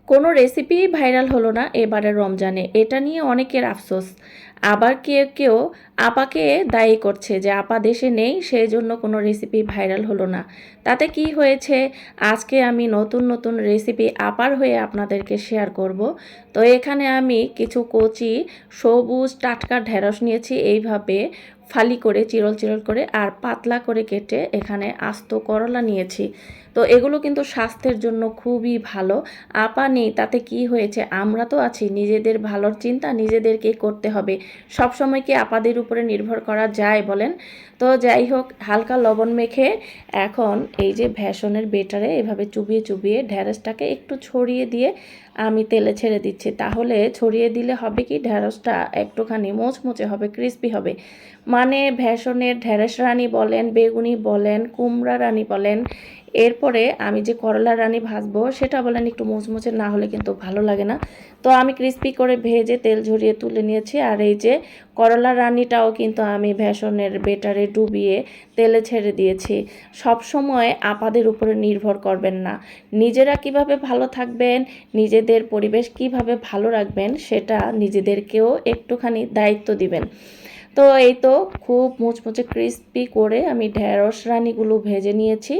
কোনো recipe viral হলো না এবারের রমজানে, এটা নিয়ে অনেকের আফসোস। আবার কেউ কেউ আপাকে দায়ী করছে যে আপা দেশে নেই, সেই জন্য কোনো রেসিপি ভাইরাল হলো না। তাতে কি হয়েছে, আজকে আমি নতুন নতুন রেসিপি আপার হয়ে আপনাদেরকে শেয়ার করব। তো এখানে আমি কিছু কচি সবুজ টাটকা ঢেঁড়স নিয়েছি, এইভাবে ফালি করে চিরল চিরল করে আর পাতলা করে কেটে এখানে আস্ত করলা নিয়েছি। তো এগুলো কিন্তু স্বাস্থ্যের জন্য খুবই ভালো। আপা নেই তাতে কি হয়েছে, আমরা তো আছি, নিজেদের ভালোর চিন্তা নিজেদেরকেই করতে হবে। সব সময় কি আপাদের উপরে নির্ভর করা যায় বলেন? তো যাই হোক, হালকা লবণ মেখে এখন এই যে ভেষনের বেটারে এভাবে চুবিয়ে চুবিয়ে ঢেঁড়সটাকে একটু ছড়িয়ে দিয়ে আমি তেলে ছেড়ে দিচ্ছি। তাহলে ছড়িয়ে দিলে হবে কি, ঢেঁড়সটা একটুখানি মোচমোচে হবে, ক্রিস্পি হবে। মানে ভেষনের ঢেঁড়স রানি বলেন, বেগুনি বলেন, কুমড়া রানি বলেন, এরপরে আমি যে করলা রানি ভাজবো সেটা বলেন, একটু মুচমুচে না হলে কিন্তু ভালো লাগে না। তো আমি ক্রিস্পি করে ভেজে তেল ঝরিয়ে তুলে নিয়েছি। আর এই যে করলা রানিটাও কিন্তু আমি ভেষনের বেটারে ডুবিয়ে তেলে ছেড়ে দিয়েছি। সব সময় আপাদের উপরে নির্ভর করবেন না, নিজেরা কিভাবে ভালো থাকবেন, নিজেদের পরিবেশ কিভাবে ভালো রাখবেন, সেটা নিজেদেরকেও একটুখানি দায়িত্ব দিবেন। তো এই তো খুব মুচমুচে ক্রিস্পি করে আমি ঢেঁড়স রানিগুলো ভেজে নিয়েছি।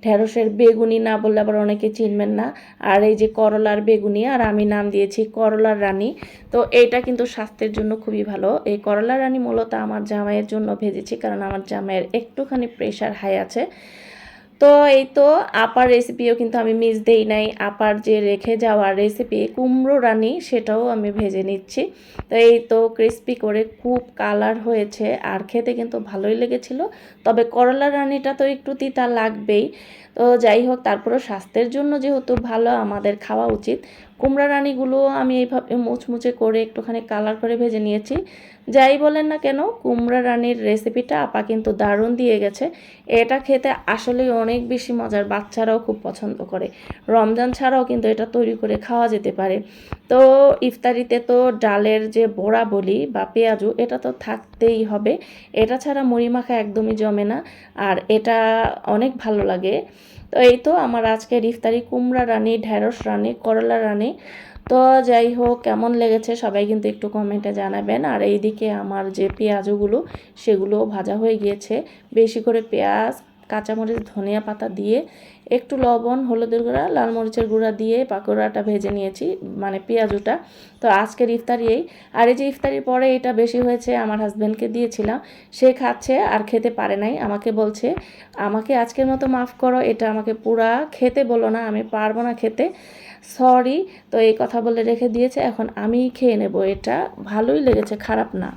ঢেঁড়সের বেগুনি না বললে আবার অনেকে চিনবেন না। আর এই যে করলার বেগুনি, আর আমি নাম দিয়েছি করলার রানি। তো এইটা কিন্তু স্বাস্থ্যের জন্য খুবই ভালো। এই করলার রানি মূলত আমার জামাইয়ের জন্য ভেজেছি, কারণ আমার জামাইয়ের একটুখানি প্রেশার হাই আছে। তো এই তো আপার রেসিপিও কিন্তু আমি মিস দেই নাই। আপার যে রেখে যাওয়া রেসিপি কুমড়ো রানি, সেটাও আমি ভেজে নিচ্ছি। তো এই তো ক্রিস্পি করে খুব কালার হয়েছে, আর খেতে কিন্তু ভালোই লেগেছিল। তবে করলা রানিটা তো একটু তিতা লাগবেই। তো যাই হোক, তারপরেও স্বাস্থ্যের জন্য যেহেতু ভালো, আমাদের খাওয়া উচিত। কুমড়া রানিগুলো আমি এইভাবে মুচমুচে করে একটুখানি কালার করে ভেজে নিয়েছি। যাই বলেন না কেন, কুমড়া রানির রেসিপিটা আপা কিন্তু দারুণ দিয়ে গেছে। এটা খেতে আসলেই অনেক বেশি মজার, বাচ্চারাও খুব পছন্দ করে। রমজান ছাড়াও কিন্তু এটা তৈরি করে খাওয়া যেতে পারে। তো ইফতারিতে তো ডালের যে বড়া বলি বা পেঁয়াজু, এটা তো থাকতেই হবে। এটা ছাড়া মুড়ি মাখা একদমই জমে না, আর এটা অনেক ভালো লাগে। তো এই তো আমার আজকের ইফতারি কুমড়া রানি, ঢেঁড়স রানি, করলা রানি। তো যাই হোক, কেমন লেগেছে সবাই কিন্তু একটু কমেন্টে জানাবেন। আর এইদিকে আমার যে পেঁয়াজগুলো, সেগুলোও ভাজা হয়ে গিয়েছে। বেশি করে পেঁয়াজ, কাঁচামরিচ, ধনিয়া পাতা দিয়ে একটু লবণ, হলুদের গুঁড়া, লাল মরিচের গুঁড়া দিয়ে পাকোড়াটা ভেজে নিয়েছি, মানে পেঁয়াজুটা। তো আজকের ইফতারি এই। আর এই যে ইফতারির পরে এটা বেশি হয়েছে, আমার হাজব্যান্ডকে দিয়েছিলাম, সে খাচ্ছে আর খেতে পারে নাই। আমাকে বলছে, আমাকে আজকের মতো মাফ করো, এটা আমাকে পুরা খেতে বলো না, আমি পারবো না খেতে, সরি। তো এই কথা বলে রেখে দিয়েছে, এখন আমিই খেয়ে নেব। এটা ভালোই লেগেছে, খারাপ না।